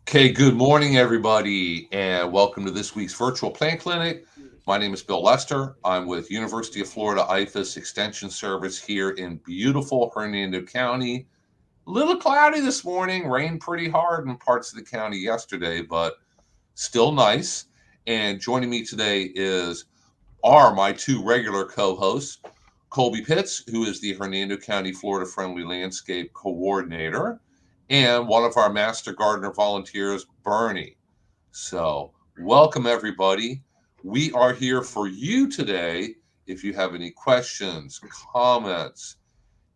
Okay, good morning, everybody, and welcome to this week's virtual plant clinic. My name is Bill Lester. I'm with University of Florida IFAS Extension Service here in beautiful Hernando County. A little cloudy this morning, rained pretty hard in parts of the county yesterday, but still nice. And joining me today are my two regular co-hosts, Colby Pitts, who is the Hernando County Florida Friendly Landscape Coordinator, and one of our Master Gardener volunteers, Bernie. So, welcome everybody. We are here for you today. If you have any questions, comments,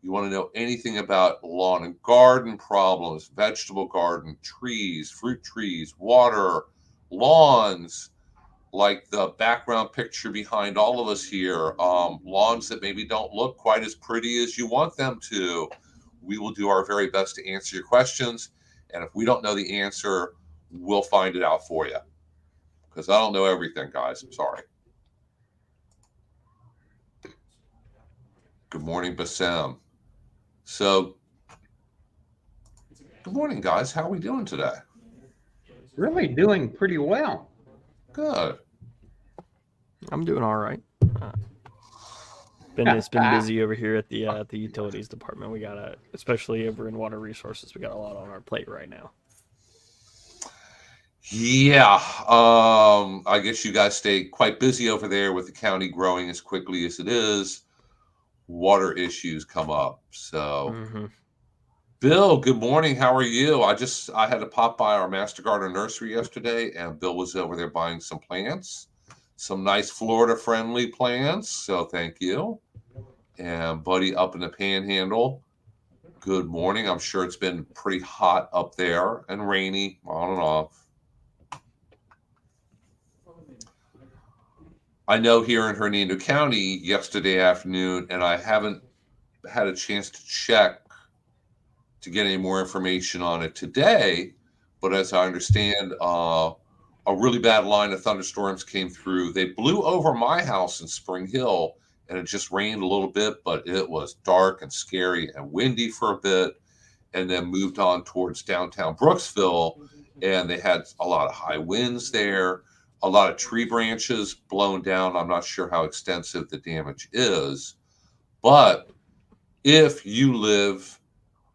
you want to know anything about lawn and garden problems, vegetable garden, trees, fruit trees, water, lawns, like the background picture behind all of us here, lawns that maybe don't look quite as pretty as you want them to. We will do our very best to answer your questions. And if we don't know the answer, we'll find it out for you. Because I don't know everything, guys. I'm sorry. Good morning, Bassem. So, good morning, guys. How are we doing today? Really doing pretty well. Good. I'm doing all right. It's been busy over here at the utilities department. We got especially over in water resources, we got a lot on our plate right now. Yeah, I guess you guys stay quite busy over there with the county growing as quickly as it is. Water issues come up. So, Bill, good morning. How are you? I had to pop by our Master Gardener nursery yesterday, and Bill was over there buying some plants, some nice Florida-friendly plants. So thank you. And Buddy up in the Panhandle. Good morning. I'm sure it's been pretty hot up there and rainy on and off. I know here in Hernando County yesterday afternoon, and I haven't had a chance to check to get any more information on it today, but as I understand, a really bad line of thunderstorms came through. They blew over my house in Spring Hill, and it just rained a little bit, but it was dark and scary and windy for a bit, and then moved on towards downtown Brooksville, and they had a lot of high winds there, a lot of tree branches blown down. I'm not sure how extensive the damage is, but if you live,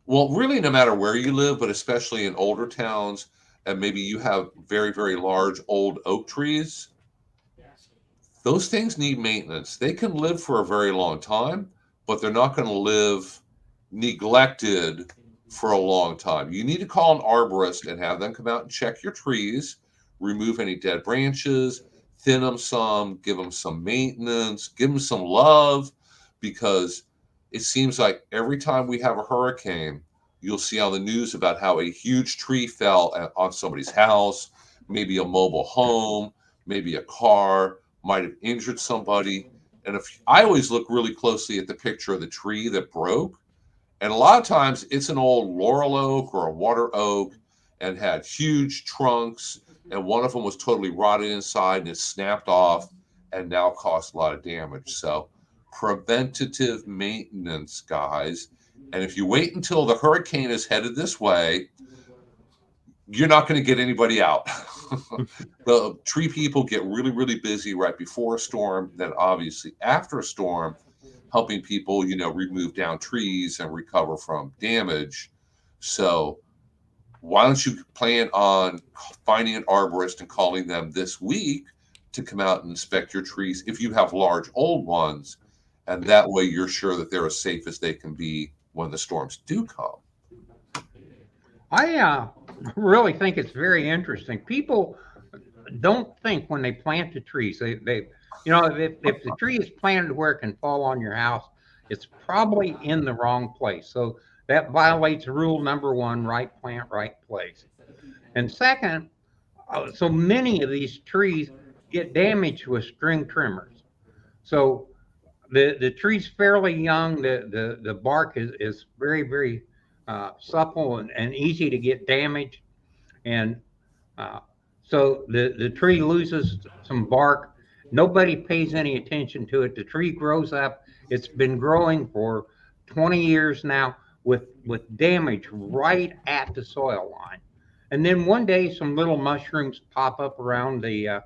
well, really no matter where you live, but especially in older towns, and maybe you have very, very large old oak trees, those things need maintenance. They can live for a very long time, but they're not going to live neglected for a long time. You need to call an arborist and have them come out and check your trees, remove any dead branches, thin them some, give them some maintenance, give them some love, because it seems like every time we have a hurricane, you'll see on the news about how a huge tree fell on somebody's house, maybe a mobile home, maybe a car, might have injured somebody. And if I always look really closely at the picture of the tree that broke, and a lot of times it's an old laurel oak or a water oak and had huge trunks, and one of them was totally rotted inside and it snapped off and now caused a lot of damage. So preventative maintenance, guys. And if you wait until the hurricane is headed this way, you're not going to get anybody out. The tree people get really, really busy right before a storm, then obviously after a storm, helping people, remove down trees and recover from damage. So why don't you plan on finding an arborist and calling them this week to come out and inspect your trees if you have large old ones, and that way you're sure that they're as safe as they can be when the storms do come. I really think it's very interesting. People don't think when they plant the trees, if the tree is planted where it can fall on your house, it's probably in the wrong place. So that violates rule number one: right plant, right place. And second, so many of these trees get damaged with string trimmers. So the tree's fairly young. The bark is very, very supple and easy to get damaged. And uh, so the tree loses some bark. Nobody pays any attention to it. The tree grows up. It's been growing for 20 years now with damage right at the soil line. And then one day, some little mushrooms pop up around the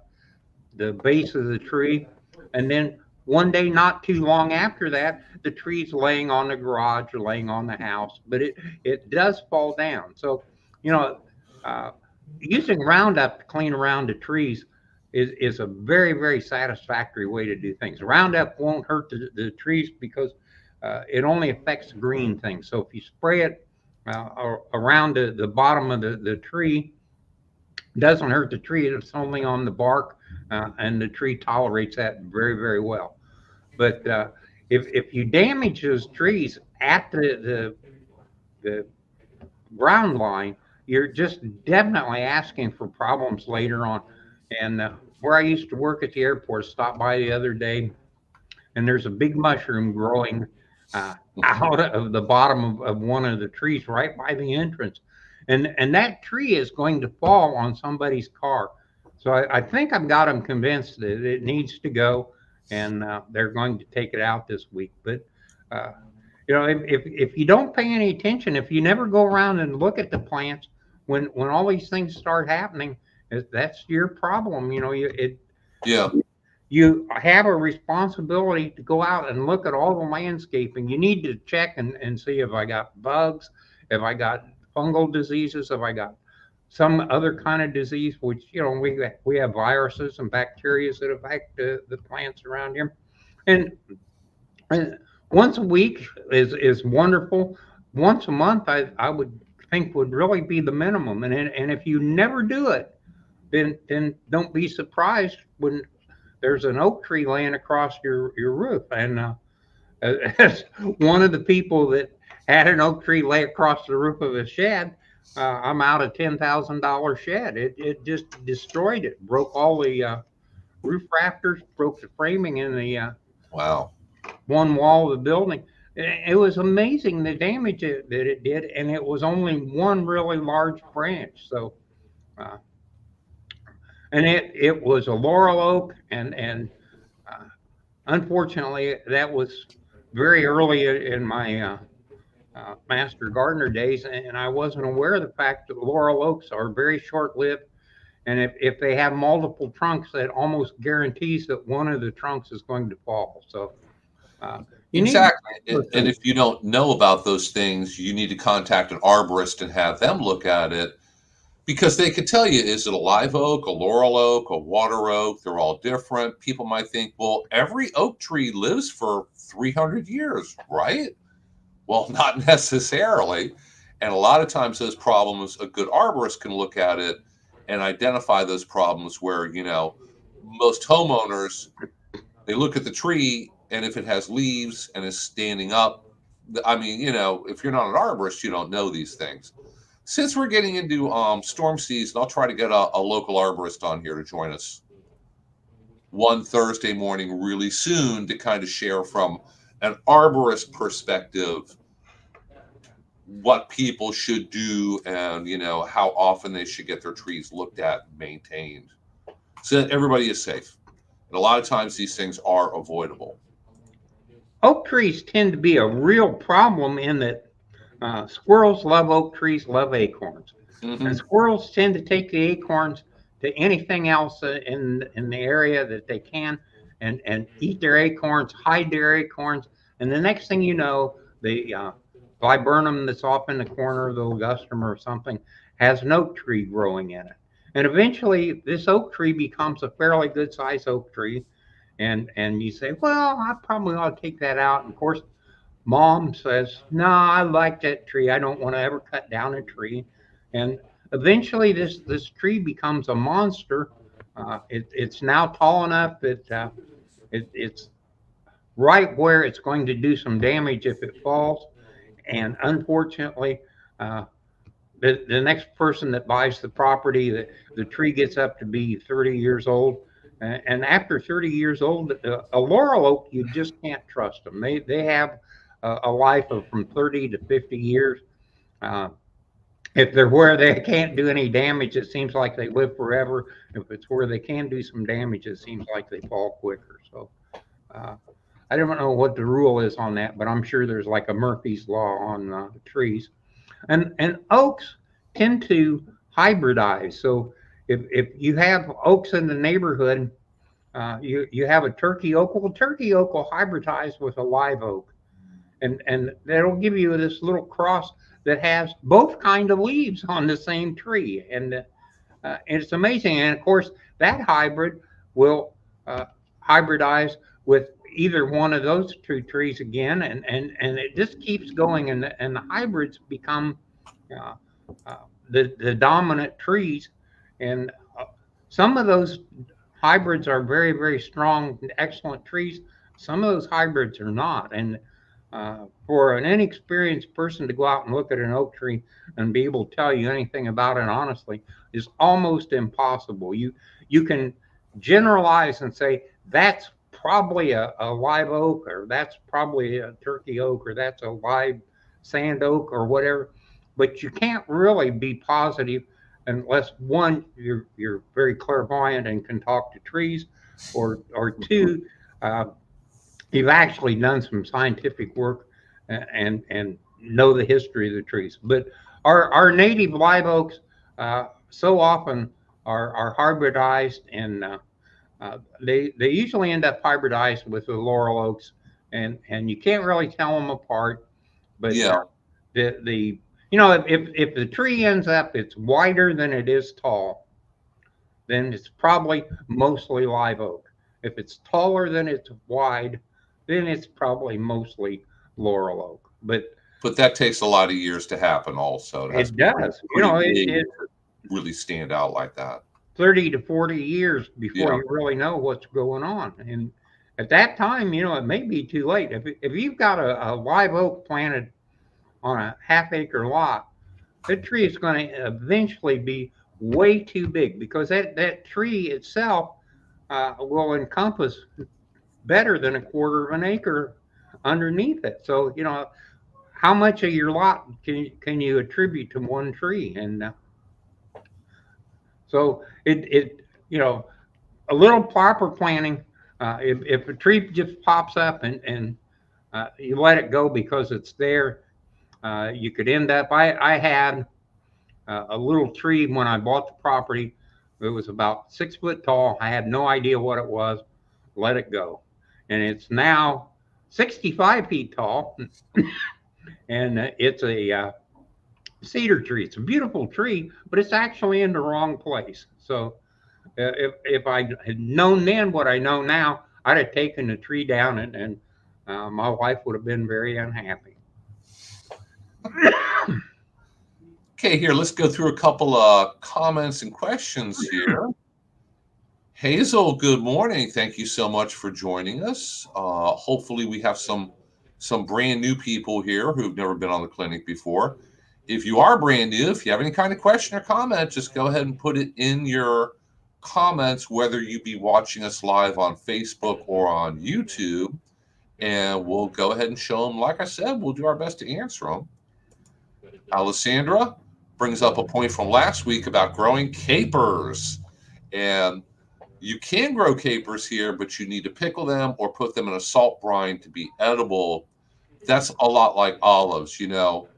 base of the tree, and then one day, not too long after that, the tree's laying on the garage or laying on the house, but it does fall down. So, you know, uh, using Roundup to clean around the trees is a very, very satisfactory way to do things. Roundup won't hurt the trees because it only affects green things. So if you spray it around the bottom of the tree, doesn't hurt the tree. It's only on the bark, and the tree tolerates that very, very well. But if you damage those trees at the ground line, you're just definitely asking for problems later on. And where I used to work at the airport, stopped by the other day, and there's a big mushroom growing uh, out of the bottom of one of the trees right by the entrance, and that tree is going to fall on somebody's car. So I think I've got them convinced that it needs to go, and they're going to take it out this week. But uh, if you don't pay any attention, if you never go around and look at the plants when all these things start happening, that's your problem. Yeah. You have a responsibility to go out and look at all the landscaping. You need to check and see if I got bugs, if I got fungal diseases, if I got some other kind of disease, which, we have viruses and bacteria that affect the plants around here. And, and once a week is wonderful. Once a month, I would think would really be the minimum. And if you never do it, then don't be surprised when there's an oak tree laying across your roof. And as one of the people that had an oak tree lay across the roof of a shed, I'm out a $10,000 shed. It just destroyed it, broke all the roof rafters, broke the framing in the Wow. one wall of the building. It was amazing the damage that it did, and it was only one really large branch. So, uh, and it was a laurel oak, and uh, unfortunately, that was very early in my master gardener days, and I wasn't aware of the fact that laurel oaks are very short-lived, and if they have multiple trunks, that almost guarantees that one of the trunks is going to fall. So uh, you need Exactly. And if you don't know about those things, you need to contact an arborist and have them look at it, because they could tell you, is it a live oak, a laurel oak, a water oak? They're all different. People might think, well, every oak tree lives for 300 years, right? Well, not necessarily. And a lot of times those problems, a good arborist can look at it and identify those problems where, most homeowners, they look at the tree, and if it has leaves and is standing up, I mean, if you're not an arborist, you don't know these things. Since we're getting into storm season, I'll try to get a local arborist on here to join us one Thursday morning really soon to kind of share from an arborist perspective what people should do, and how often they should get their trees looked at and maintained so that everybody is safe. And a lot of times these things are avoidable. Oak trees tend to be a real problem in that squirrels love oak trees, love acorns, and Mm-hmm. squirrels tend to take the acorns to anything else in the area that they can, and eat their acorns, hide their acorns, and the next thing you know, the viburnum that's off in the corner of the ligustrum or something has an oak tree growing in it, and eventually this oak tree becomes a fairly good sized oak tree, and you say, well, I probably ought to take that out. And of course, mom says, no, I like that tree. I don't want to ever cut down a tree. And eventually, this tree becomes a monster. It's now tall enough that it's right where it's going to do some damage if it falls. And unfortunately, uh, the next person that buys the property, the tree gets up to be 30 years old. And after 30 years old, a laurel oak, you just can't trust them. They have a life of from 30 to 50 years. Uh, if they're where they can't do any damage, it seems like they live forever. If it's where they can do some damage, it seems like they fall quicker. So uh, I don't know what the rule is on that, but I'm sure there's like a Murphy's Law on trees. And oaks tend to hybridize. So if you have oaks in the neighborhood, you have a turkey oak. Well, turkey oak will hybridize with a live oak, and that'll give you this little cross that has both kind of leaves on the same tree, and it's amazing. And of course, that hybrid will hybridize with either one of those two trees again, and it just keeps going, and the hybrids become uh, the dominant trees, and some of those hybrids are very, very strong, excellent trees. Some of those hybrids are not, and for an inexperienced person to go out and look at an oak tree and be able to tell you anything about it honestly is almost impossible. You can generalize and say that's probably a live oak, or that's probably a turkey oak, or that's a live sand oak, or whatever, but you can't really be positive unless one, you're very clairvoyant and can talk to trees, or two, uh, you've actually done some scientific work and know the history of the trees. But our native live oaks so often are hybridized, and they usually end up hybridized with the laurel oaks, and you can't really tell them apart. But Yeah. the you know, if the tree ends up it's wider than it is tall, then it's probably mostly live oak. If it's taller than it's wide, then it's probably mostly laurel oak. But that takes a lot of years to happen also. It has to It be pretty, does. You pretty know, big it to really stand out like that. 30 to 40 years before Yeah. you really know what's going on. And at that time, you know, it may be too late. If you've got a live oak planted on a half-acre lot, that tree is going to eventually be way too big, because that tree itself will encompass better than a quarter of an acre underneath it. So, you know, how much of your lot can you attribute to one tree? And so it you know, a little proper planning. If a tree just pops up and you let it go because it's there, you could end up. I had a little tree when I bought the property. It was about 6 foot tall. I had no idea what it was. Let it go, and it's now 65 feet tall, and it's a cedar tree. It's a beautiful tree, but it's actually in the wrong place. So if I had known then what I know now, I'd have taken the tree down, and my wife would have been very unhappy. Okay, here, let's go through a couple of comments and questions here. Hazel, good morning. Thank you so much for joining us. Hopefully we have some brand new people here who've never been on the clinic before. If you are brand new, if you have any kind of question or comment, just go ahead and put it in your comments, whether you be watching us live on Facebook or on YouTube, and we'll go ahead and show them. Like I said, we'll do our best to answer them. Alessandra brings up a point from last week about growing capers. And you can grow capers here, but you need to pickle them or put them in a salt brine to be edible. That's a lot like olives. You know,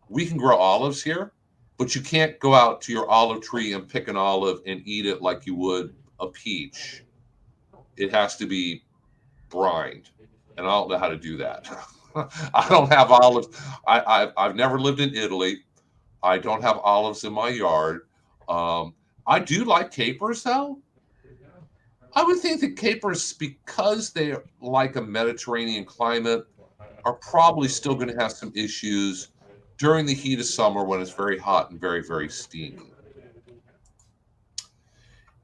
we can grow olives here, but you can't go out to your olive tree and pick an olive and eat it like you would a peach. It has to be brined, and I don't know how to do that. I don't have olives. I've never lived in Italy. I don't have olives in my yard. I do like capers, though. I would think that capers, because they're like a Mediterranean climate, are probably still going to have some issues during the heat of summer when it's very hot and very, very steamy.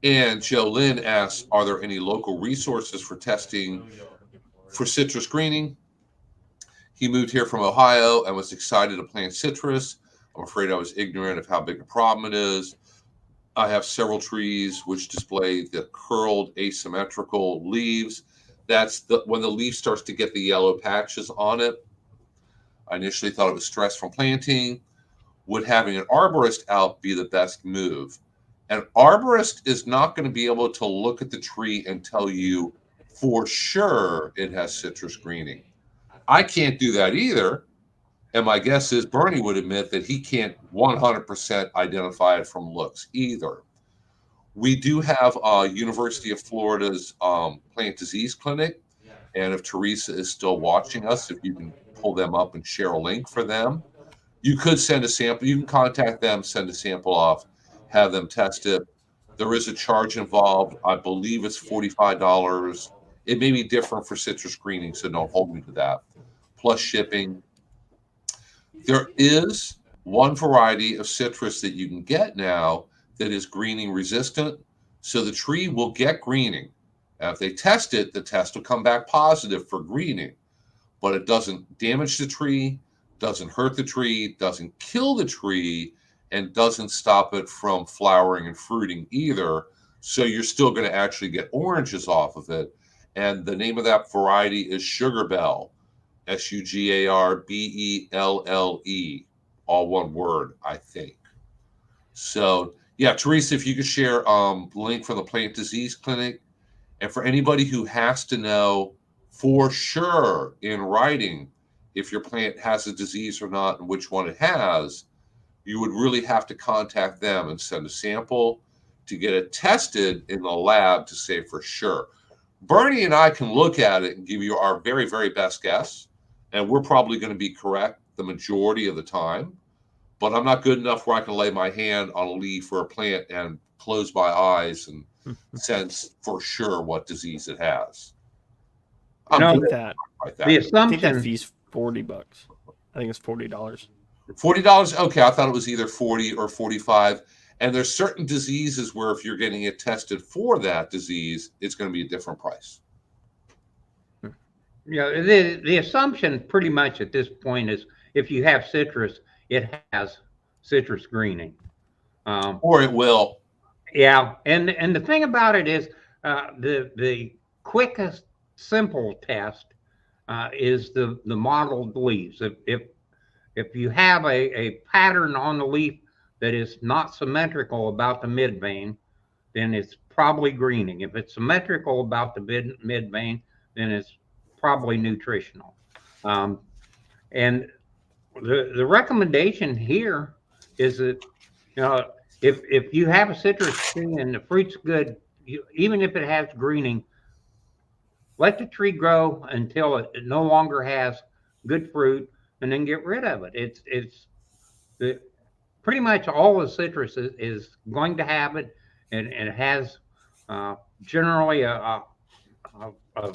And Joe Lynn asks, are there any local resources for testing for citrus greening? He moved here from Ohio and was excited to plant citrus. I'm afraid I was ignorant of how big a problem it is. I have several trees which display the curled asymmetrical leaves. That's when the leaf starts to get the yellow patches on it. I initially thought it was stress from planting. Would having an arborist out be the best move? An arborist is not going to be able to look at the tree and tell you for sure it has citrus greening. I can't do that either. And my guess is Bernie would admit that he can't 100% identify it from looks either. We do have University of Florida's plant disease clinic. And if Teresa is still watching us, if you can pull them up and share a link for them, you could send a sample. You can contact them, send a sample off, have them test it. There is a charge involved. I believe it's $45. It may be different for citrus greening, so don't hold me to that. Plus shipping. There is one variety of citrus that you can get now that is greening resistant. So the tree will get greening. Now, if they test it, the test will come back positive for greening, but it doesn't damage the tree, doesn't hurt the tree, doesn't kill the tree, and doesn't stop it from flowering and fruiting either. So you're still going to actually get oranges off of it. And the name of that variety is Sugar Bell, Sugarbelle, all one word, I think. So, yeah, Teresa, if you could share link from the plant disease clinic. And for anybody who has to know for sure in writing if your plant has a disease or not and which one it has, you would really have to contact them and send a sample to get it tested in the lab to say for sure. Bernie and I can look at it and give you our very, very best guess, and we're probably going to be correct the majority of the time. But I'm not good enough where I can lay my hand on a leaf or a plant and close my eyes and sense for sure what disease it has. I No, think that the I think that assumption, fee's $40. I think it's $40. $40. Okay, I thought it was either 40 or 45. And there's certain diseases where if you're getting it tested for that disease, it's going to be a different price. the assumption pretty much at this point is if you have citrus, it has citrus greening. Or it will. Yeah, and the thing about it is the quickest simple test is the mottled leaves. If you have a pattern on the leaf that is not symmetrical about the mid vein, then it's probably greening. If it's symmetrical about the mid vein, then it's probably nutritional. And the recommendation here is that if you have a citrus tree and the fruit's good, even if it has greening, let the tree grow until it no longer has good fruit, and then get rid of it. It's pretty much all the citrus is going to have it, and it has generally a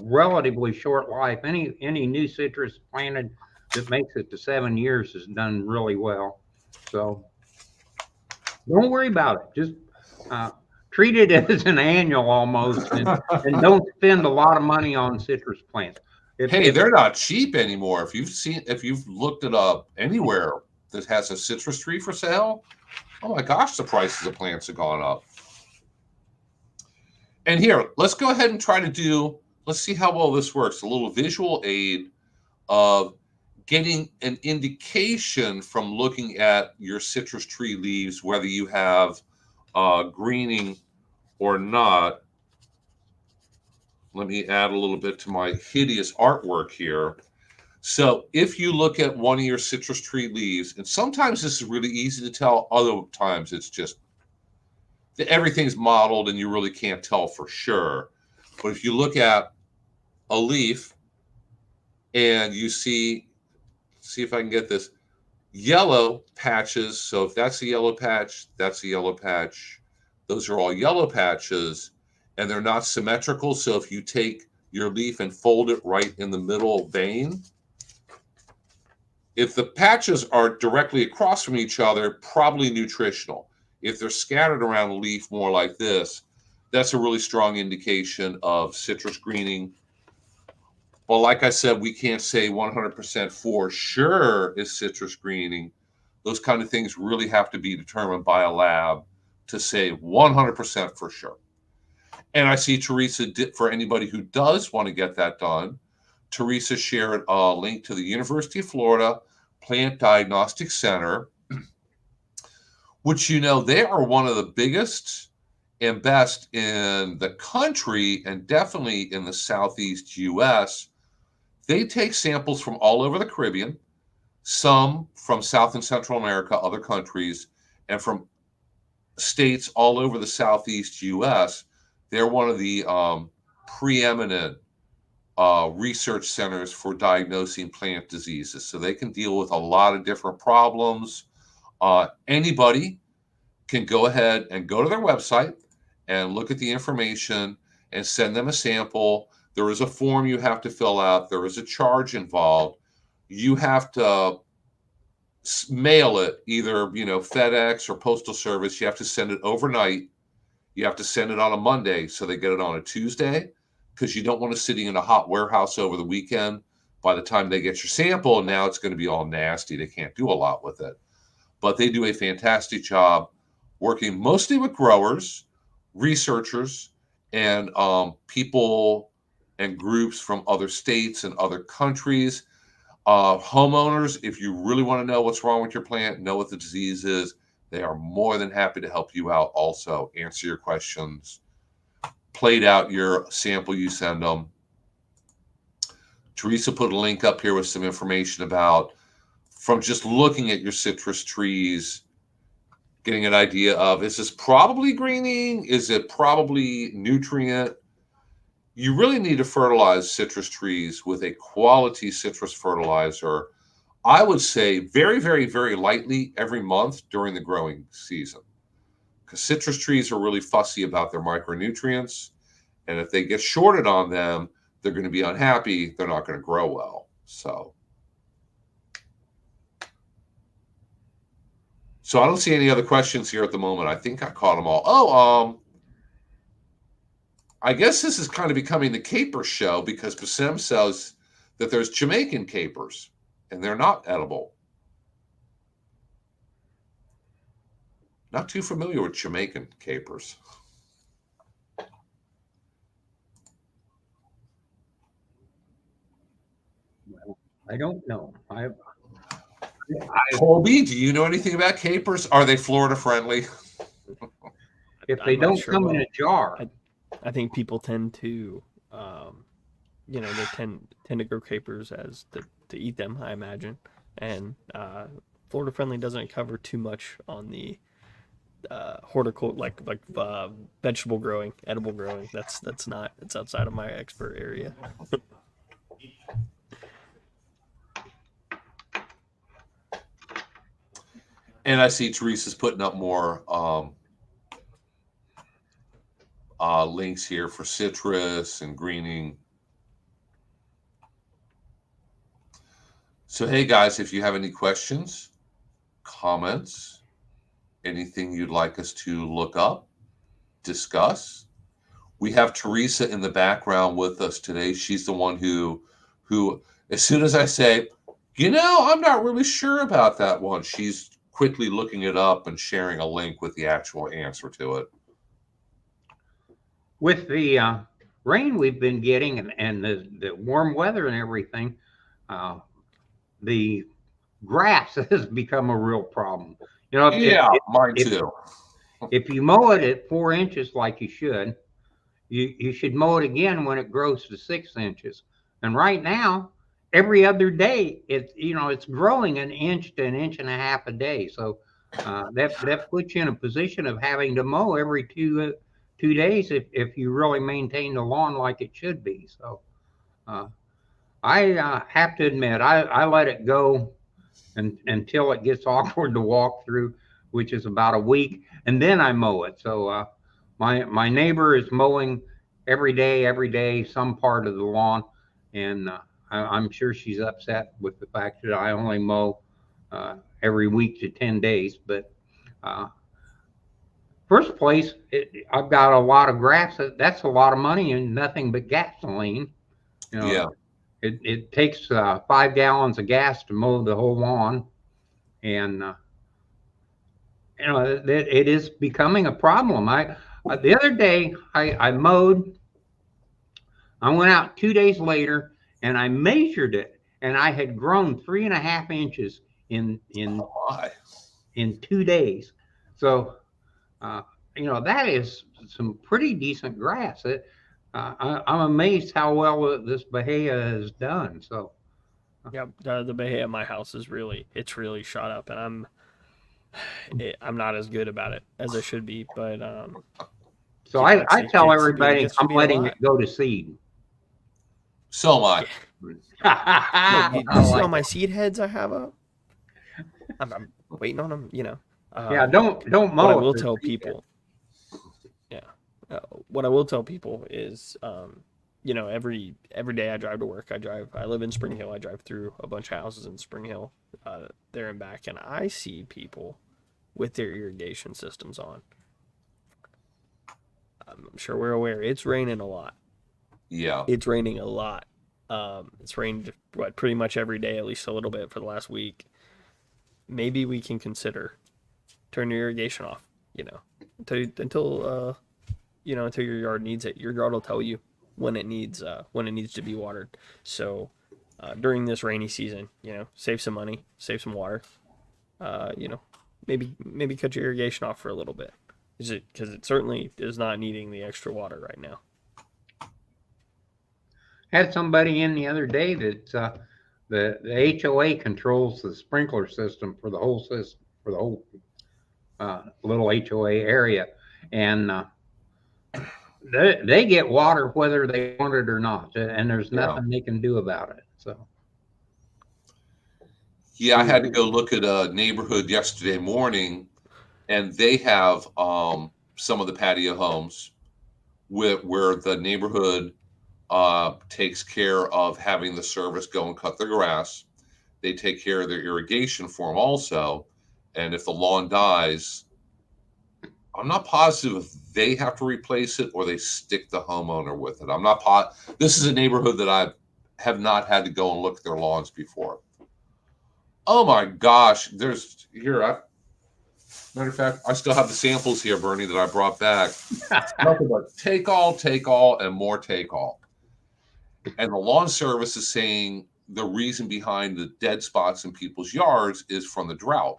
relatively short life. Any new citrus planted that makes it to 7 years has done really well. So don't worry about it. Just treat it as an annual almost, and don't spend a lot of money on citrus plants. Hey, they're not cheap anymore. If you've looked it up anywhere that has a citrus tree for sale, oh my gosh, the prices of plants have gone up. And here, let's go ahead and let's see how well this works. A little visual aid of getting an indication from looking at your citrus tree leaves, whether you have greening or not. Let me add a little bit to my hideous artwork here. So if you look at one of your citrus tree leaves, and sometimes this is really easy to tell, other times it's just everything's mottled and you really can't tell for sure. But if you look at a leaf and you see if I can get this, yellow patches. So if that's a yellow patch, that's a yellow patch. Those are all yellow patches, and they're not symmetrical. So if you take your leaf and fold it right in the middle vein, if the patches are directly across from each other, probably nutritional. If they're scattered around the leaf more like this, that's a really strong indication of citrus greening. Well, like I said, we can't say 100% for sure is citrus greening. Those kind of things really have to be determined by a lab to say 100% for sure. And I see Teresa, for anybody who does want to get that done, Teresa shared a link to the University of Florida Plant Diagnostic Center, which, they are one of the biggest and best in the country and definitely in the Southeast U.S. They take samples from all over the Caribbean, some from South and Central America, other countries, and from states all over the Southeast U.S. They're one of the preeminent research centers for diagnosing plant diseases. So they can deal with a lot of different problems. Anybody can go ahead and go to their website and look at the information and send them a sample. There is a form you have to fill out. There is a charge involved. You have to mail it, either FedEx or Postal Service. You have to send it overnight. You have to send it on a Monday so they get it on a Tuesday, because you don't want it sitting in a hot warehouse over the weekend. By the time they get your sample, now it's going to be all nasty. They can't do a lot with it. But they do a fantastic job working mostly with growers, researchers, and people and groups from other states and other countries. Homeowners, if you really want to know what's wrong with your plant, know what the disease is, they are more than happy to help you out also, answer your questions, plate out your sample you send them. Teresa put a link up here with some information about, from just looking at your citrus trees, getting an idea of, is this probably greening? Is it probably nutrient? You really need to fertilize citrus trees with a quality citrus fertilizer. I would say very, very, very lightly every month during the growing season, because citrus trees are really fussy about their micronutrients. And if they get shorted on them, they're going to be unhappy. They're not going to grow well. So I don't see any other questions here at the moment. I think I caught them all. I guess this is kind of becoming the caper show, because Bassem says that there's Jamaican capers and they're not edible. Not too familiar with Jamaican capers. Well, I don't know. Colby, do you know anything about capers? Are they Florida friendly? If they don't come in a jar. I think people tend to, they tend to grow capers as to eat them, I imagine. And Florida friendly doesn't cover too much on the horticulture, like vegetable growing, edible growing. It's outside of my expert area. And I see Teresa's putting up more links here for citrus and greening. So, hey guys, if you have any questions, comments, anything you'd like us to look up, discuss, we have Teresa in the background with us today. She's the one who, as soon as I say, I'm not really sure about that one, she's quickly looking it up and sharing a link with the actual answer to it. With the rain we've been getting and the warm weather and everything, the grass has become a real problem. Mine too. If you mow it at 4 inches like you should, you should mow it again when it grows to 6 inches. And right now, every other day, it's growing an inch to an inch and a half a day. So that puts you in a position of having to mow every 2 days if you really maintain the lawn like it should be. So I have to admit, I let it go until it gets awkward to walk through, which is about a week, and then I mow it. So my neighbor is mowing every day, some part of the lawn, and I'm sure she's upset with the fact that I only mow every week to 10 days. But first place, I've got a lot of grass. That's a lot of money and nothing but gasoline. Yeah. It takes 5 gallons of gas to mow the whole lawn, and it is becoming a problem. The other day I mowed. I went out 2 days later and I measured it, and I had grown 3.5 inches in 2 days. So that is some pretty decent grass. I'm amazed how well this Bahia has done. So Yep, the Bahia at my house is it's really shot up, and I'm not as good about it as I should be, but So you know, I tell it everybody gets to I'm be a letting lot. it go to seed. So am I. Yeah. Look, I you see all like my it. seed heads I have up? I'm waiting on them. Yeah, don't What I mow it will for tell seed. people, yeah, what I will tell people is, every day I drive to work. I live in Spring Hill. I drive through a bunch of houses in Spring Hill, there and back, and I see people with their irrigation systems on. I'm sure we're aware it's raining a lot. Yeah. It's raining a lot. It's rained pretty much every day, at least a little bit for the last week. Maybe we can consider turn your irrigation off. You know, until your yard needs it. Your yard will tell you when it needs to be watered. So during this rainy season, save some money, save some water. Uh, you know, maybe cut your irrigation off for a little bit. Is it because it certainly is not needing the extra water right now. Had somebody in the other day that the HOA controls the sprinkler system for the whole system for the whole little HOA area, and they get water whether they want it or not, and there's Yeah. nothing they can do about it. So Yeah, I had to go look at a neighborhood yesterday morning, and they have some of the patio homes where the neighborhood takes care of having the service go and cut their grass. They take care of their irrigation for them also. And if the lawn dies, I'm not positive if they have to replace it or they stick the homeowner with it. I'm not This is a neighborhood that I have not had to go and look at their lawns before. Oh my gosh, there's here. Matter of fact, I still have the samples here, Bernie, that I brought back. Nothing but take all, and more take all. And the lawn service is saying the reason behind the dead spots in people's yards is from the drought.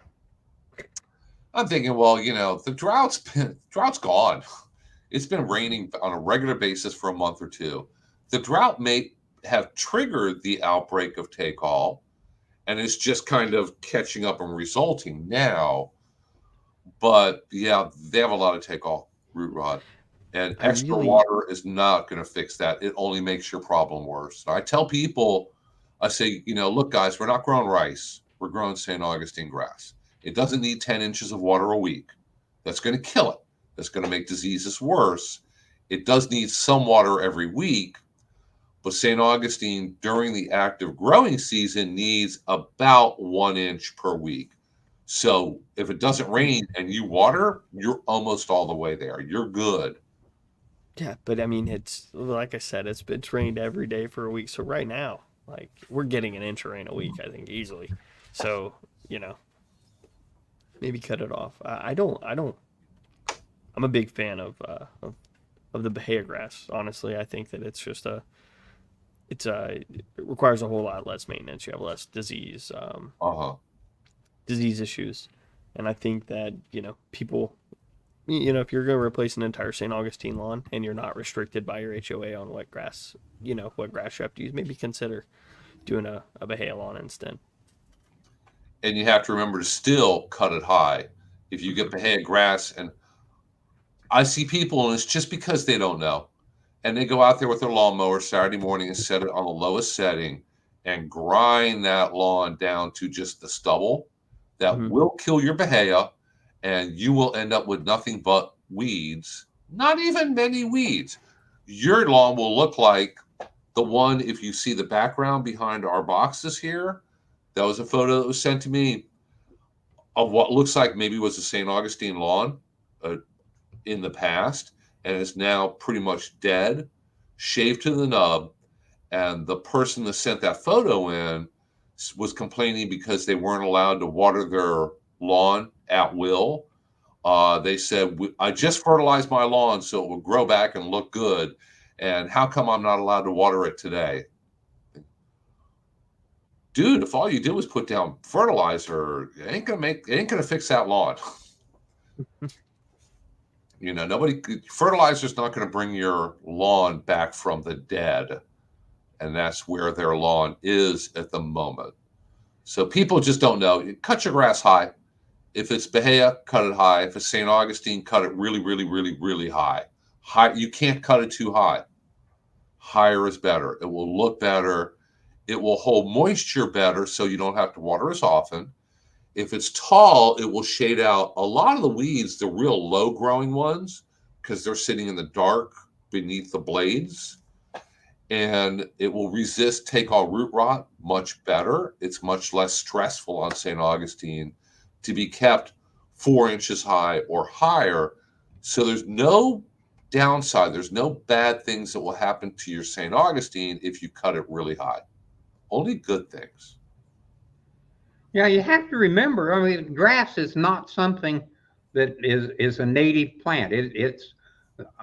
I'm thinking, well, the drought's gone. It's been raining on a regular basis for a month or two. The drought may have triggered the outbreak of take all, and it's just kind of catching up and resulting now. But yeah, they have a lot of take all root rot, and I extra really, water is not going to fix that. It only makes your problem worse. I tell people, I say, look, guys, we're not growing rice. We're growing St. Augustine grass. It doesn't need 10 inches of water a week. That's going to kill it. That's going to make diseases worse. It does need some water every week, but St. Augustine during the active growing season needs about 1 inch per week. So if it doesn't rain and you water, you're almost all the way there. You're good. yeah, but I mean, it's like I said, it's rained every day for a week. So right now, like we're getting an inch of rain a week, I think easily. So you know, maybe cut it off. I don't. I'm a big fan of the Bahia grass. Honestly, I think that it requires a whole lot less maintenance. You have less Uh-huh. disease issues, and I think that people, if you're going to replace an entire St. Augustine lawn and you're not restricted by your HOA on what grass, what grass you have to use, maybe consider doing a Bahia lawn instead. And you have to remember to still cut it high. If you get Bahia grass, and I see people, and it's just because they don't know. And they go out there with their lawnmower Saturday morning and set it on the lowest setting and grind that lawn down to just the stubble. That Mm-hmm. will kill your Bahia, and you will end up with nothing but weeds, not even many weeds. Your lawn will look like the one, if you see the background behind our boxes here, that was a photo that was sent to me of what looks like maybe was a St. Augustine lawn uh, in the past, and is now pretty much dead, shaved to the nub. And the person that sent that photo in was complaining because they weren't allowed to water their lawn at will. They said, I just fertilized my lawn so it would grow back and look good. And how come I'm not allowed to water it today? Dude, if all you did was put down fertilizer, it ain't gonna fix that lawn. Fertilizer's not gonna bring your lawn back from the dead. and that's where their lawn is at the moment. So people just don't know. You cut your grass high. If it's Bahia, cut it high. If it's St. Augustine, cut it really, really, really, really high. High. You can't cut it too high. Higher is better. It will look better. It will hold moisture better, so you don't have to water as often. If it's tall, it will shade out a lot of the weeds, the real low growing ones, because they're sitting in the dark beneath the blades. And it will resist take all root rot much better. It's much less stressful on St. Augustine to be kept 4 inches high or higher. So there's no downside. There's no bad things that will happen to your St. Augustine if you cut it really high. Only good things. Yeah, you have to remember, I mean, grass is not something that is a native plant. It's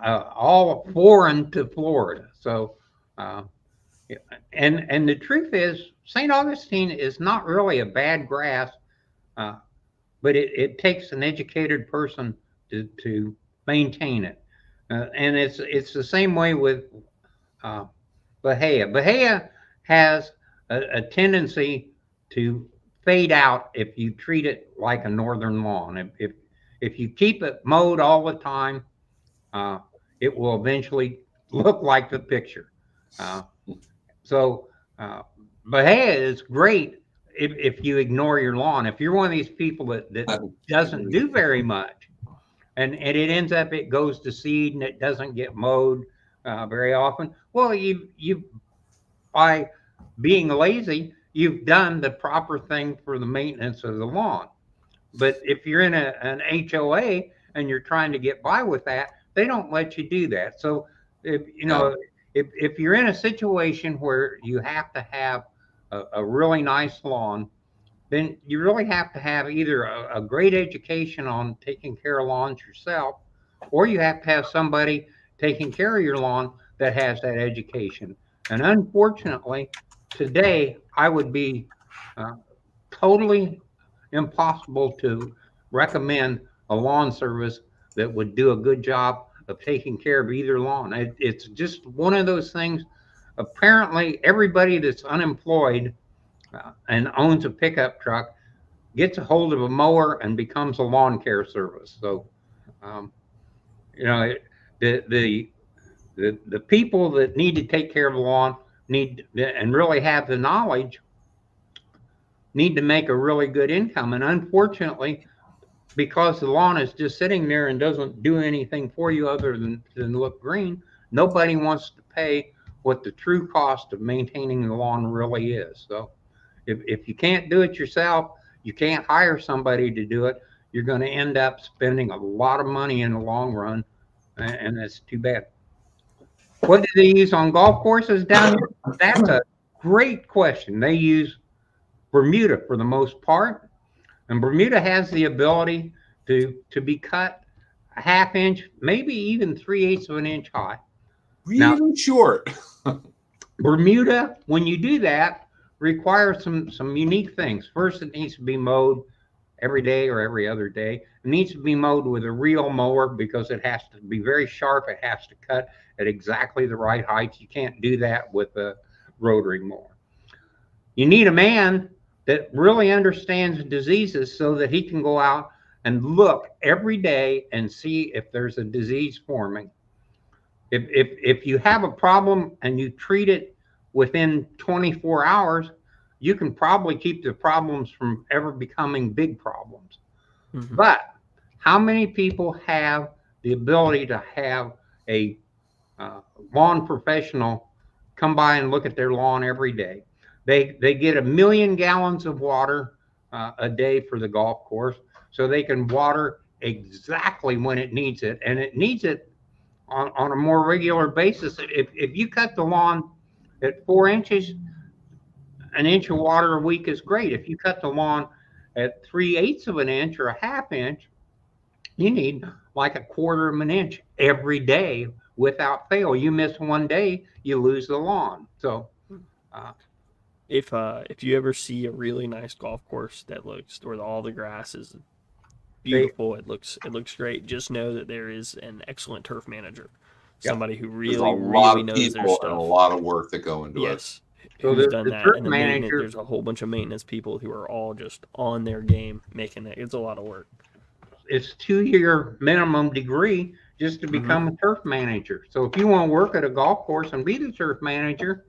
all foreign to Florida. So, uh, and the truth is, St. Augustine is not really a bad grass, uh, but it takes an educated person to maintain it. And it's the same way with uh, Bahia. Bahia has a tendency to fade out if you treat it like a northern lawn. If you keep it mowed all the time, uh, it will eventually look like the picture. Uh, so uh, Bahia is great if you ignore your lawn. If you're one of these people that doesn't do very much, and it ends up it goes to seed and it doesn't get mowed very often. Well, you by being lazy, you've done the proper thing for the maintenance of the lawn. But if you're in an HOA and you're trying to get by with that, they don't let you do that. So if you Yeah. know if you're in a situation where you have to have a really nice lawn, then you really have to have either a great education on taking care of lawns yourself, or you have to have somebody taking care of your lawn that has that education. And unfortunately, today I would be uh, totally impossible to recommend a lawn service that would do a good job of taking care of either lawn. It's just one of those things. Apparently, everybody that's unemployed and owns a pickup truck gets a hold of a mower and becomes a lawn care service. So, um, you know, the, the the people that need to take care of the lawn need and really have the knowledge need to make a really good income. And unfortunately, because the lawn is just sitting there and doesn't do anything for you other than look green, nobody wants to pay what the true cost of maintaining the lawn really is. So if you can't do it yourself, you can't hire somebody to do it, you're going to end up spending a lot of money in the long run, and that's too bad. What do they use on golf courses down here? That's a great question. They use Bermuda for the most part, and Bermuda has the ability to be cut a half inch, maybe even 3/8 of an inch high. Now, Really short. Bermuda, when you do that, requires some unique things. First, it needs to be mowed every day or every other day. It needs to be mowed with a real mower because it has to be very sharp. It has to cut at exactly the right height. You can't do that with a rotary mower. You need a man that really understands diseases so that he can go out and look every day and see if there's a disease forming. If you have a problem and you treat it within 24 hours, you can probably keep the problems from ever becoming big problems. Mm-hmm. But how many people have the ability to have a uh, lawn professional come by and look at their lawn every day? They get 1 million gallons of water a day for the golf course, so they can water exactly when it needs it, and it needs it on a more regular basis. If you cut the lawn at 4 inches, an inch of water a week is great. If you cut the lawn at 3/8 of an inch or a half inch, you need like a quarter of an inch every day without fail. You miss one day, you lose the lawn. So, uh, If you ever see a really nice golf course that looks where all the grass is they beautiful, it looks great. Just know that there is an excellent turf manager. somebody who There's a really, lot really of knows their people and a stuff. lot of work that go into it. Yes, So who's done the that, turf and the maintenance. manager, There's a whole bunch of maintenance people who are all just on their game making it. It's a lot of work. it's 2-year minimum degree just to become a turf manager. So if you want to work at a golf course and be the turf manager,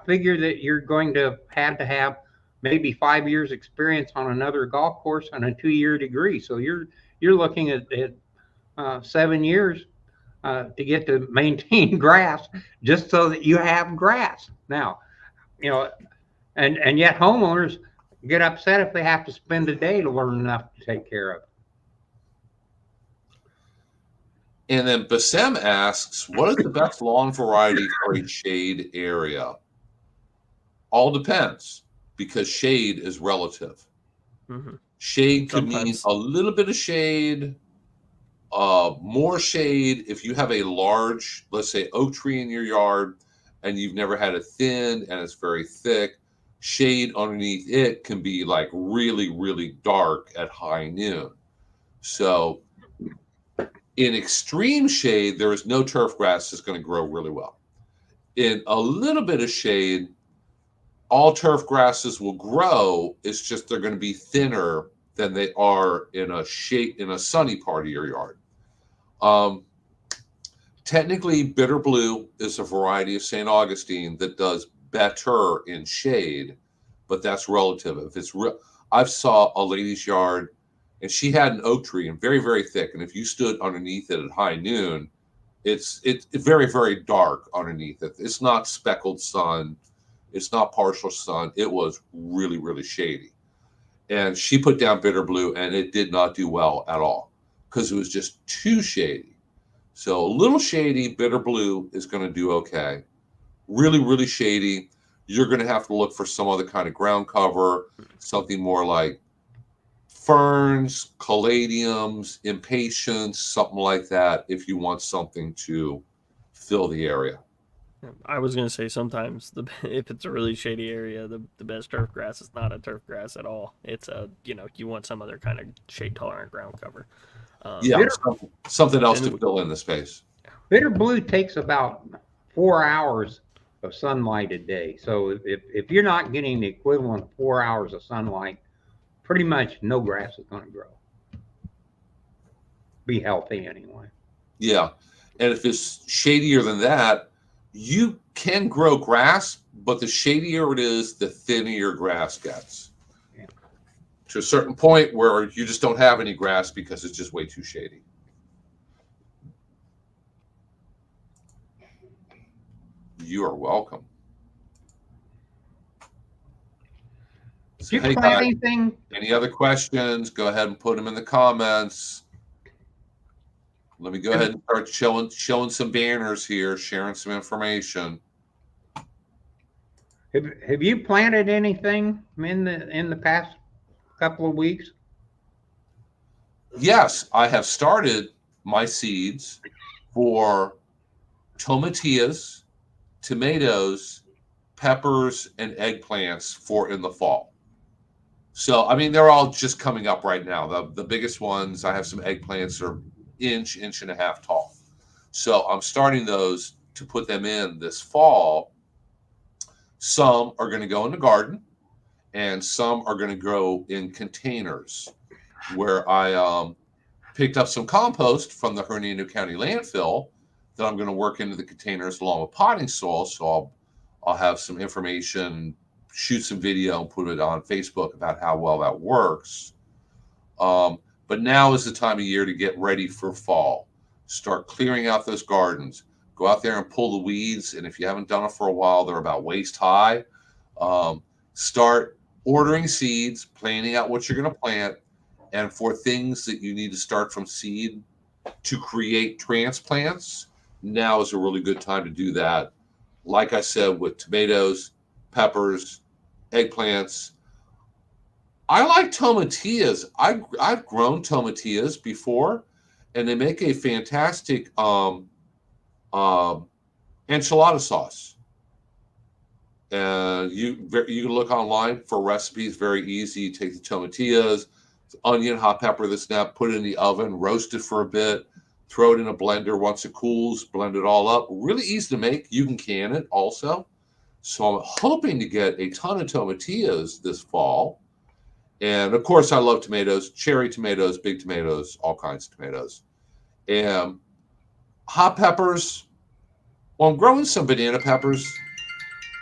figure that you're going to have maybe 5 years experience on another golf course and a 2-year degree. So you're looking at 7 years to get to maintain grass just so that you have grass. Now, and yet homeowners get upset if they have to spend a day to learn enough to take care of it. And then Bassem asks, what is the best lawn variety for a shade area? All depends, because shade is relative. Shade could mean a little bit of shade, more shade. If you have a large, let's say, oak tree in your yard and you've never had it thinned and it's very thick, shade underneath it can be like really, really dark at high noon. So in extreme shade, there is no turf grass that's going to grow really well. In a little bit of shade, all turf grasses will grow. It's just they're going to be thinner than they are in a sunny part of your yard. Technically, bitter blue is a variety of St. Augustine that does better in shade, but that's relative. If it's I saw a lady's yard, and she had an oak tree and very, very thick. And if you stood underneath it at high noon, it's very, very dark underneath it. It's not speckled sun. It's not partial sun. It was really, really shady. And she put down bitter blue, and it did not do well at all because it was just too shady. So a little shady, bitter blue is going to do okay. Really, really shady, you're going to have to look for some other kind of ground cover, something more like ferns, caladiums, impatiens, something like that, if you want something to fill the area. I was going to say sometimes if it's a really shady area, the best turf grass is not a turf grass at all. It's you want some other kind of shade tolerant ground cover. Something else to fill in the space. Bitter blue takes about 4 hours of sunlight a day. So if you're not getting the equivalent of 4 hours of sunlight, pretty much no grass is going to grow. Be healthy anyway. Yeah. And if it's shadier than that, you can grow grass, but the shadier it is, the thinner your grass gets. Yeah. To a certain point where you just don't have any grass because it's just way too shady. You are welcome. So, you plant anything? Any other questions? Go ahead and put them in the comments. Let me go ahead and start showing some banners here, sharing some information. Have you planted anything in the past couple of weeks? Yes, I have started my seeds for tomatillas, tomatoes, peppers, and eggplants for in the fall. So, I mean, they're all just coming up right now. The biggest ones, I have some eggplants that are inch and a half tall. So I'm starting those to put them in this fall. Some are going to go in the garden, and some are going to grow in containers where I picked up some compost from the Hernando County landfill that I'm going to work into the containers along with potting soil. So I'll have some information, shoot some video, and put it on Facebook about how well that works. But now is the time of year to get ready for fall. Start clearing out those gardens. Go out there and pull the weeds. And if you haven't done it for a while, they're about waist high. Start ordering seeds, planning out what you're going to plant. And for things that you need to start from seed to create transplants, now is a really good time to do that. Like I said, with tomatoes, peppers, eggplants. I like tomatillas. I've grown tomatillas before, and they make a fantastic enchilada sauce. And you can look online for recipes. Very easy. You take the tomatillas, onion, hot pepper, this and that, put it in the oven, roast it for a bit, throw it in a blender once it cools, blend it all up. Really easy to make. You can can it also. So I'm hoping to get a ton of tomatillos this fall. And of course, I love tomatoes, cherry tomatoes, big tomatoes, all kinds of tomatoes. And hot peppers. Well, I'm growing some banana peppers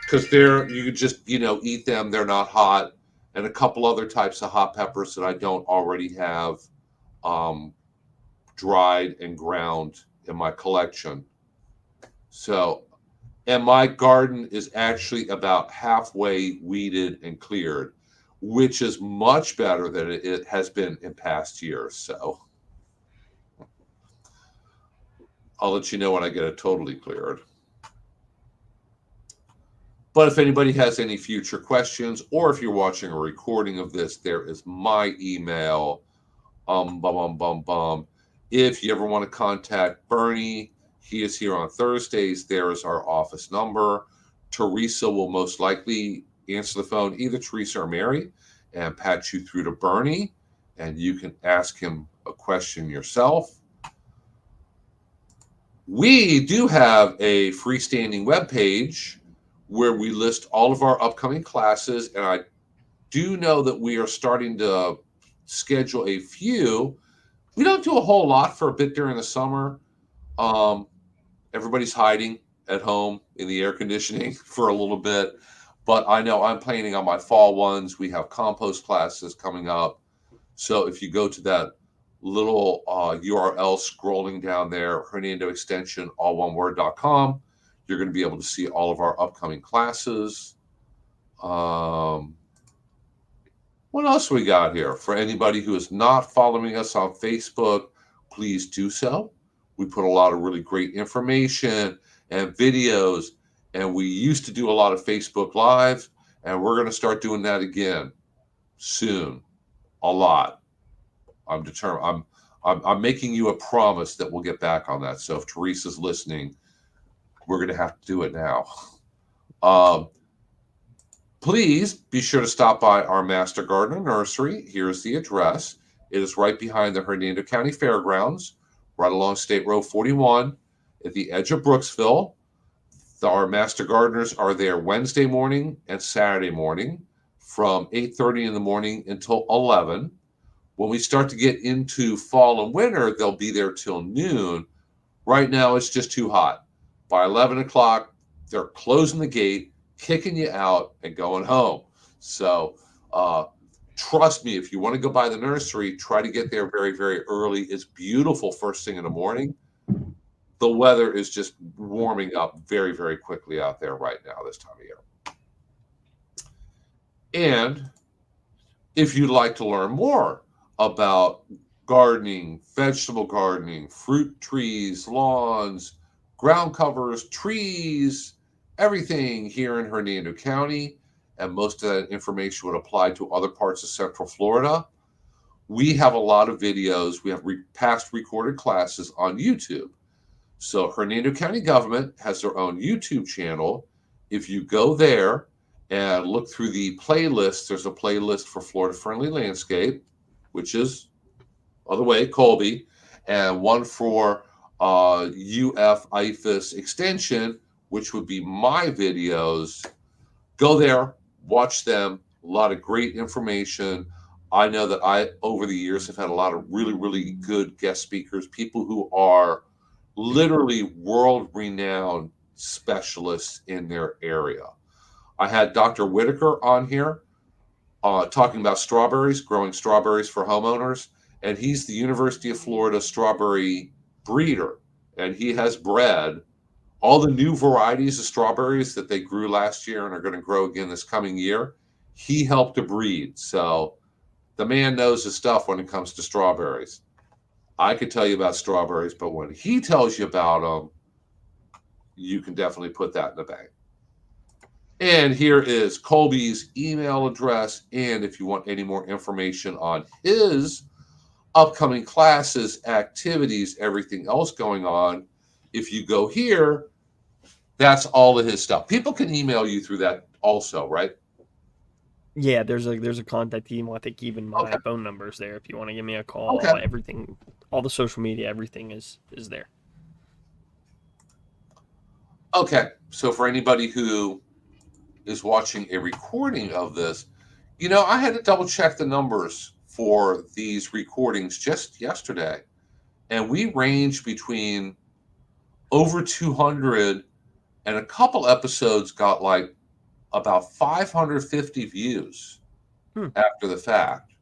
because you could just, eat them. They're not hot. And a couple other types of hot peppers that I don't already have um, dried and ground in my collection. So, and my garden is actually about halfway weeded and cleared, which is much better than it has been in past years. So I'll let you know when I get it totally cleared. But if anybody has any future questions, or if you're watching a recording of this, there is my email. If you ever want to contact Bernie, he is here on Thursdays. There is our office number. Teresa will most likely answer the phone, either Teresa or Mary, and patch you through to Bernie, and you can ask him a question yourself. We do have a freestanding webpage where we list all of our upcoming classes, and I do know that we are starting to schedule a few. We don't do a whole lot for a bit during the summer. Everybody's hiding at home in the air conditioning for a little bit, but I know I'm planning on my fall ones. We have compost classes coming up. So if you go to that little URL scrolling down there, Hernando extension, all one word.com, you're going to be able to see all of our upcoming classes. What else we got here? For anybody who is not following us on Facebook, please do so. We put a lot of really great information and videos, and we used to do a lot of Facebook Live, and we're going to start doing that again soon. A lot. I'm determined. I'm making you a promise that we'll get back on that. So if Teresa's listening, we're going to have to do it now. Please be sure to stop by our Master Gardener Nursery. Here's the address. It is right behind the Hernando County Fairgrounds, right along State Road 41 at the edge of Brooksville. Our Master Gardeners are there Wednesday morning and Saturday morning from 8:30 in the morning until 11. When we start to get into fall and winter, they'll be there till noon. Right now, it's just too hot. By 11 o'clock, they're closing the gate, kicking you out, and going home. So trust me, if you want to go by the nursery, try to get there very, very early. It's beautiful first thing in the morning. The weather is just warming up very, very quickly out there right now this time of year. And if you'd like to learn more about gardening, vegetable gardening, fruit trees, lawns, ground covers, trees, everything here in Hernando County, and most of that information would apply to other parts of Central Florida. We have a lot of videos. We have past recorded classes on YouTube. So Hernando County government has their own YouTube channel. If you go there and look through the playlist, there's a playlist for Florida Friendly Landscape, which is, by the way, Colby, and one for UF IFAS Extension, which would be my videos. Go there, watch them. A lot of great information. I know that I, over the years, have had a lot of really, really good guest speakers, people who are literally world-renowned specialists in their area. I had Dr. Whitaker on here talking about strawberries, growing strawberries for homeowners, and he's the University of Florida strawberry breeder, and he has bred all the new varieties of strawberries that they grew last year and are going to grow again this coming year. He helped to breed, so the man knows his stuff when it comes to strawberries. I could tell you about strawberries, but when he tells you about them, you can definitely put that in the bank. And here is Colby's email address. And if you want any more information on his upcoming classes, activities, everything else going on, if you go here, that's all of his stuff. People can email you through that also, right? Yeah, there's a contact email. I think even my phone number's there if you want to give me a call. Okay. Everything all the social media, everything is there. Okay, so for anybody who is watching a recording of this, I had to double check the numbers for these recordings just yesterday, and we range between over 200, and a couple episodes got like about 550 views after the fact.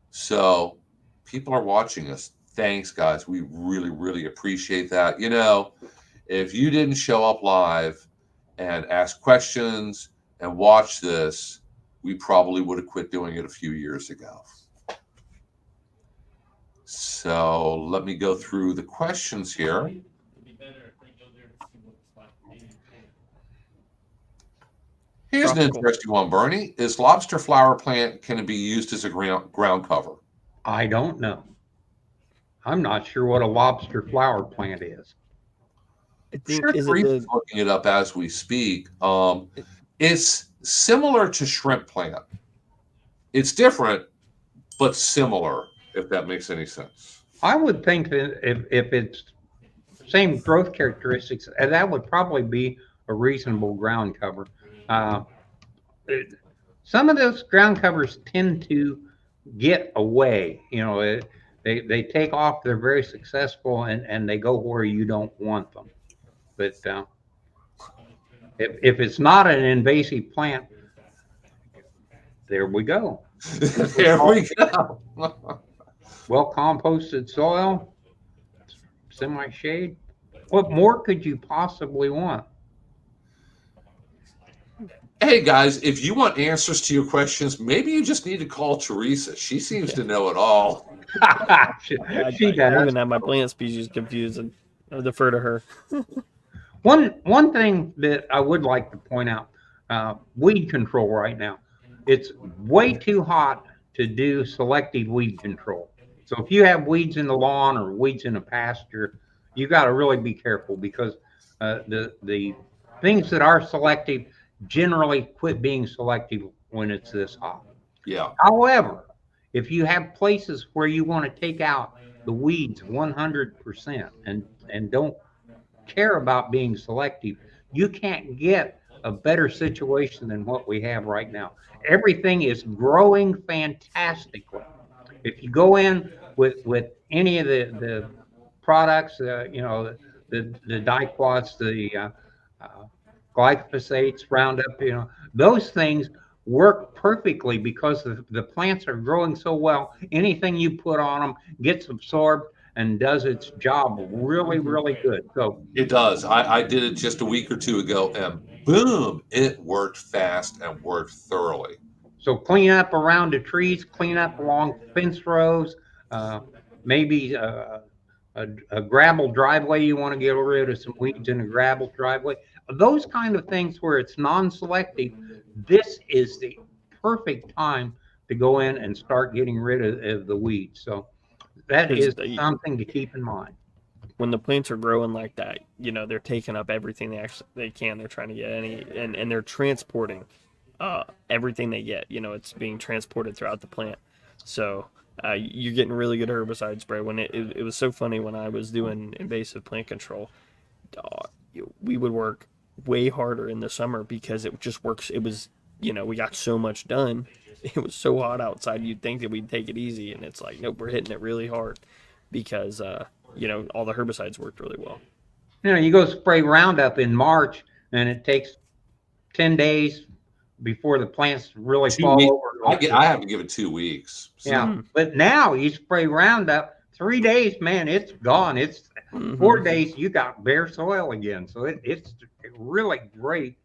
So people are watching us. Thanks, guys. We really, really appreciate that. If you didn't show up live and ask questions and watch this, we probably would have quit doing it a few years ago. So let me go through the questions here. Here's an interesting one, Bernie. Is lobster flower plant, can it be used as a ground cover? I don't know. I'm not sure what a lobster flower plant is. I think looking it up as we speak. It's similar to shrimp plant. It's different, but similar, if that makes any sense. I would think that if it's same growth characteristics, that would probably be a reasonable ground cover. Some of those ground covers tend to get away. They take off. They're very successful, and they go where you don't want them. But if it's not an invasive plant, there we go. There we go. Well composted soil, semi-shade. What more could you possibly want? Hey guys, if you want answers to your questions, maybe you just need to call Teresa. She seems to know it all. she I does. even have my plant species confused, and I defer to her. One thing that I would like to point out, weed control right now. It's way too hot to do selective weed control. So if you have weeds in the lawn or weeds in a pasture, you got to really be careful, because the things that are selective generally quit being selective when it's this hot. Yeah. However, if you have places where you want to take out the weeds 100% and don't care about being selective, you can't get a better situation than what we have right now. Everything is growing fantastically. If you go in with any of the products, the diquats, the glyphosates, Roundup, those things work perfectly because the plants are growing so well. Anything you put on them gets absorbed and does its job really, really good. So it does. I did it just a week or two ago, and boom, it worked fast and worked thoroughly. So clean up around the trees, clean up along fence rows, maybe a gravel driveway. You want to get rid of some weeds in a gravel driveway. Those kind of things where it's non-selective, this is the perfect time to go in and start getting rid of the weeds. So that is something to keep in mind. When the plants are growing like that, they're taking up everything they can. They're trying to get and they're transporting everything they get. It's being transported throughout the plant. So you're getting really good herbicide spray. When it was so funny when I was doing invasive plant control, we would work way harder in the summer because it just works. It was, we got so much done. It was so hot outside. You'd think that we'd take it easy, and it's like, nope, we're hitting it really hard because, all the herbicides worked really well. You go spray Roundup in March, and it takes 10 days before the plants really fall over. I have to give it 2 weeks. So. Yeah, but now you spray Roundup, 3 days, man, it's gone. It's 4 days, you got bare soil again. So it's really great.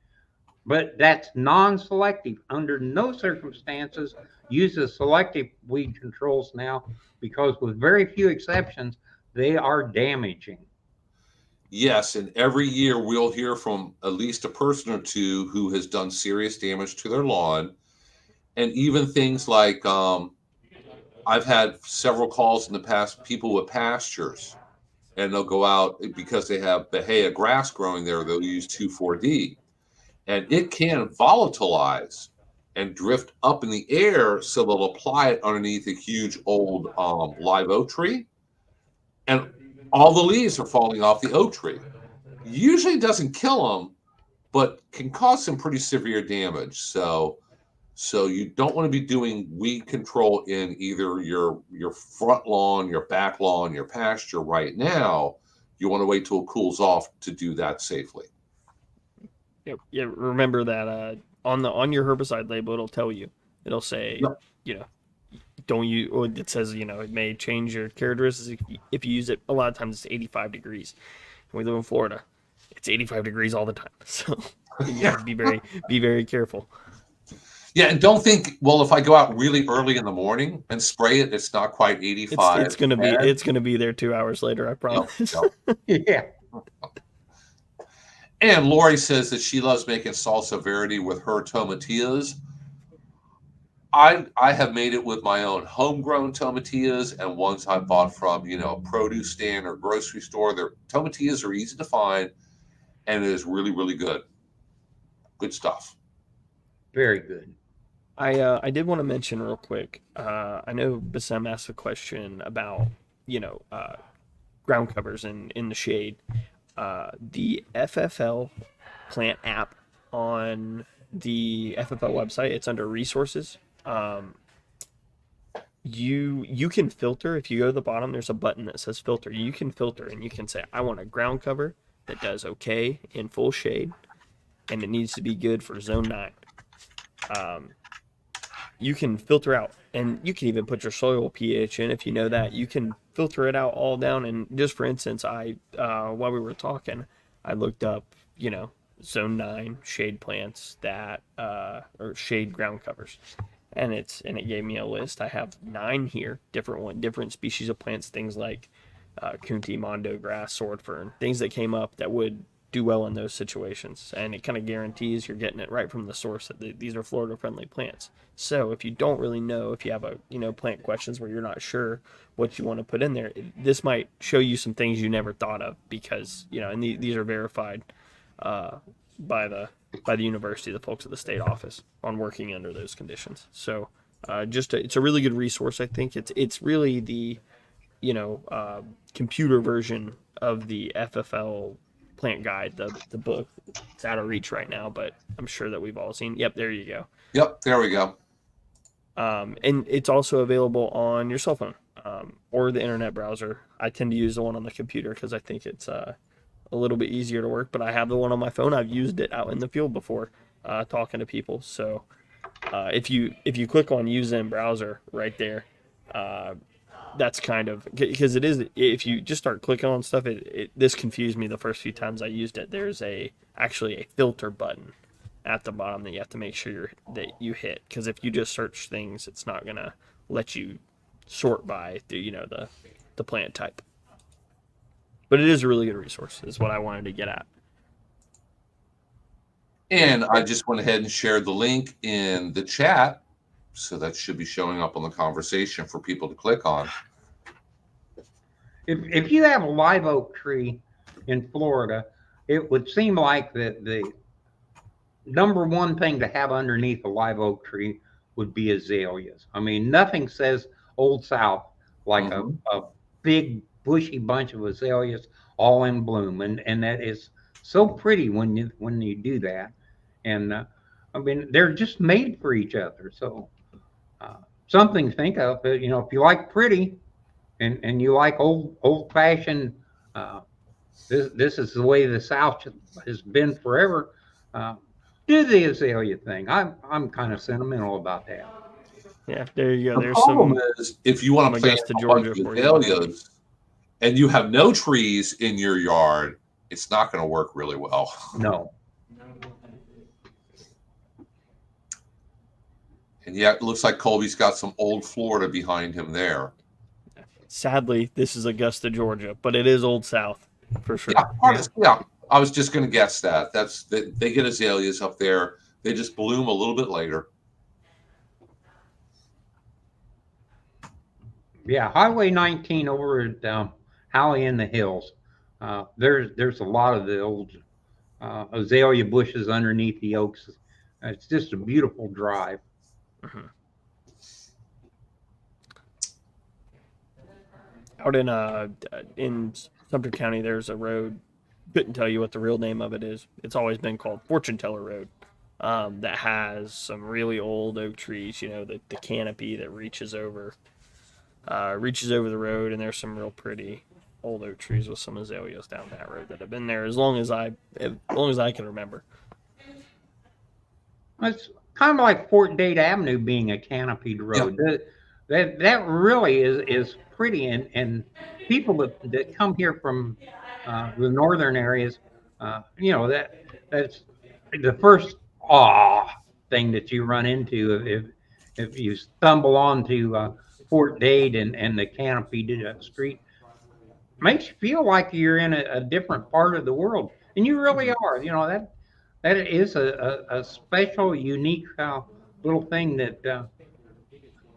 But that's non-selective. Under no circumstances use the selective weed controls now, because with very few exceptions, they are damaging. Yes, and every year we'll hear from at least a person or two who has done serious damage to their lawn. And even things like I've had several calls in the past, people with pastures, and they'll go out because they have Bahia grass growing there, they'll use 2,4-D. And it can volatilize and drift up in the air, so they'll apply it underneath a huge old live oak tree, and all the leaves are falling off the oak tree. Usually doesn't kill them, but can cause some pretty severe damage. So you don't want to be doing weed control in either your front lawn, your back lawn, your pasture right now. You want to wait till it cools off to do that safely. Yeah, remember that on your herbicide label, it'll tell you. It'll say, Yep. you know, don't you? Or it says, it may change your characteristics if you use it. A lot of times it's 85 degrees. We live in Florida. It's 85 degrees all the time, so Yeah. be very careful. Yeah, and don't think, well, if I go out really early in the morning and spray it, it's not quite 85. It's gonna be there 2 hours later. I promise. Yep. Yeah. And Lori says that she loves making salsa verde with her tomatillas. I have made it with my own homegrown tomatillas and ones I bought from, a produce stand or grocery store. Their tomatillas are easy to find, and it is really, really good. Good stuff. Very good. I did want to mention real quick. I know Bassem asked a question about ground covers in the shade. The FFL plant app on the FFL website, it's under resources. You can filter. If you go to the bottom, there's a button that says filter. You can filter and you can say, I want a ground cover that does okay in full shade, and it needs to be good for zone 9. You can filter out, and you can even put your soil pH in if you know that. You can filter it out all down. And just for instance, while we were talking, I looked up, zone 9 shade plants that or shade ground covers, and it gave me a list. I have 9 here, different species of plants, things like Kunti, Mondo grass, sword fern, things that came up that would do well in those situations, and it kind of guarantees you're getting it right from the source that these are Florida friendly plants. So if you don't really know, if you have plant questions where you're not sure what you want to put in there, this might show you some things you never thought of, because and these are verified by the university, the folks at the state office, on working under those conditions. So it's a really good resource. I think it's really the computer version of the FFL plant guide, the book. It's out of reach right now, but I'm sure that we've all seen. Yep, there you go. Yep, there we go. And it's also available on your cell phone or the internet browser. I tend to use the one on the computer because I think it's a little bit easier to work, but I have the one on my phone. I've used it out in the field before, talking to people. So if you click on use in browser right there, that's kind of, because it is, if you just start clicking on stuff, this confused me the first few times I used it. There's actually a filter button at the bottom that you have to make sure that you hit, because if you just search things, it's not gonna let you sort by the plant type. But it is a really good resource, is what I wanted to get at. And I just went ahead and shared the link in the chat, so that should be showing up on the conversation for people to click on. If you have a live oak tree in Florida, it would seem like the number one thing to have underneath a live oak tree would be azaleas. I mean, nothing says Old South like a big bushy bunch of azaleas all in bloom, and that is so pretty when you do that. And I mean, they're just made for each other. So something to think of. If you like pretty and you like old fashioned, this is the way the South has been forever. Do the azalea thing. I'm kind of sentimental about that. Yeah, there you go. The problem is, if you want to plant a bunch of azaleas and you have no trees in your yard, it's not going to work really well. No. And yeah, it looks like Colby's got some old Florida behind him there. Sadly, this is Augusta, Georgia, but it is Old South for sure. Yeah, I was just going to guess that. They get azaleas up there. They just bloom a little bit later. Yeah, Highway 19 over at Howley in the Hills. There's a lot of the old azalea bushes underneath the oaks. It's just a beautiful drive. Mhm. Out in Sumter County, there's a road. Couldn't tell you what the real name of it is. It's always been called Fortune Teller Road. That has some really old oak trees. You know, the canopy that reaches over the road, and there's some real pretty old oak trees with some azaleas down that road that have been there as long as I can remember. It's kind of like Fort Dade Avenue being a canopied road. That really is pretty, and people that come here from the northern areas, that's the first awe thing that you run into if you stumble onto Fort Dade and the canopied street. Makes you feel like you're in a different part of the world, and you really are. That is a special, unique little thing that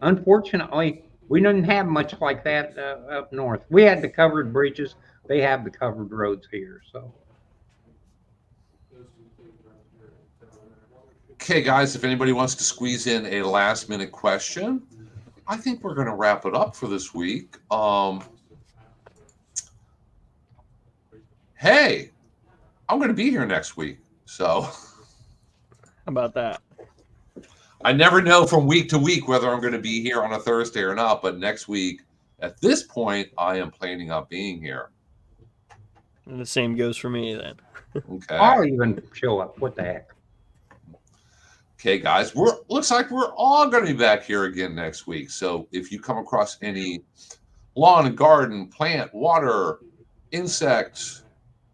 unfortunately we didn't have much like that up north. We had the covered bridges; they have the covered roads here. So Okay, guys, if anybody wants to squeeze in a last minute question, I think we're going to wrap it up for this week. Hey, I'm going to be here next week. So How about that? I never know from week to week whether I'm going to be here on a Thursday or not. But next week, at this point, I am planning on being here. And the same goes for me then. Okay. I'll even show up. What the heck? Okay, guys, looks like we're all going to be back here again next week. So if you come across any lawn and garden, plant, water, insect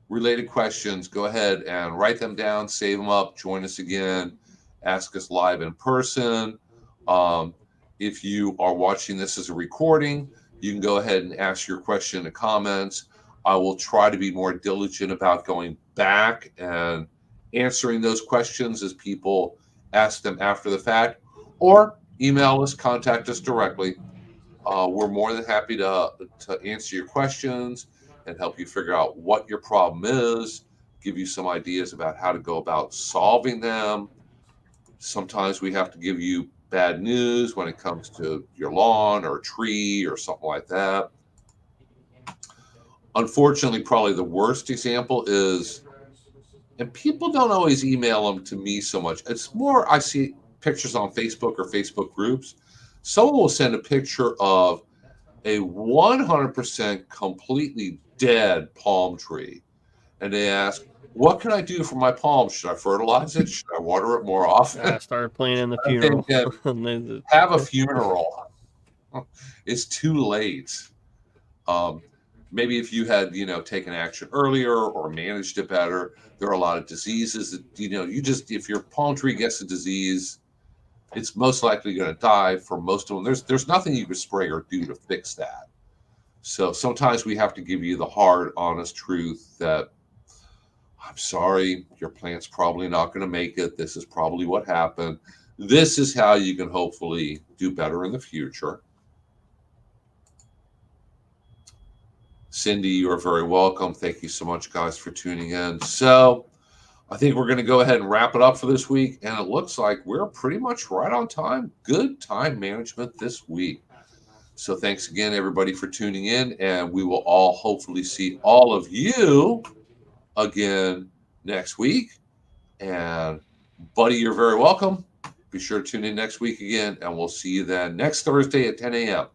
related questions, go ahead and write them down, save them up, join us again, ask us live in person. If you are watching this as a recording, you can go ahead and ask your question in the comments. I will try to be more diligent about going back and answering those questions as people ask them after the fact, or email us, contact us directly. We're more than happy to answer your questions and help you figure out what your problem is, give you some ideas about how to go about solving them. Sometimes we have to give you bad news when it comes to your lawn or tree or something like that. Unfortunately, probably the worst example is, and people don't always email them to me so much. It's more, I see pictures on Facebook or Facebook groups. Someone will send a picture of a 100% completely dead palm tree. And they ask, what can I do for my palm? Should I fertilize it? Should I water it more often? I started planning the funeral. Have a funeral. It's too late. Maybe if you had, taken action earlier or managed it better. There are a lot of diseases that, if your palm tree gets a disease, it's most likely going to die for most of them. There's nothing you can spray or do to fix that. So sometimes we have to give you the hard, honest truth that, I'm sorry, your plant's probably not going to make it. This is probably what happened. This is how you can hopefully do better in the future. Cindy, you are very welcome. Thank you so much, guys, for tuning in. So I think we're going to go ahead and wrap it up for this week. And it looks like we're pretty much right on time. Good time management this week. So thanks again, everybody, for tuning in. And we will all hopefully see all of you again next week. And buddy, you're very welcome. Be sure to tune in next week again. And we'll see you then next Thursday at 10 a.m.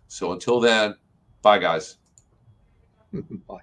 So until then, bye, guys. Bye.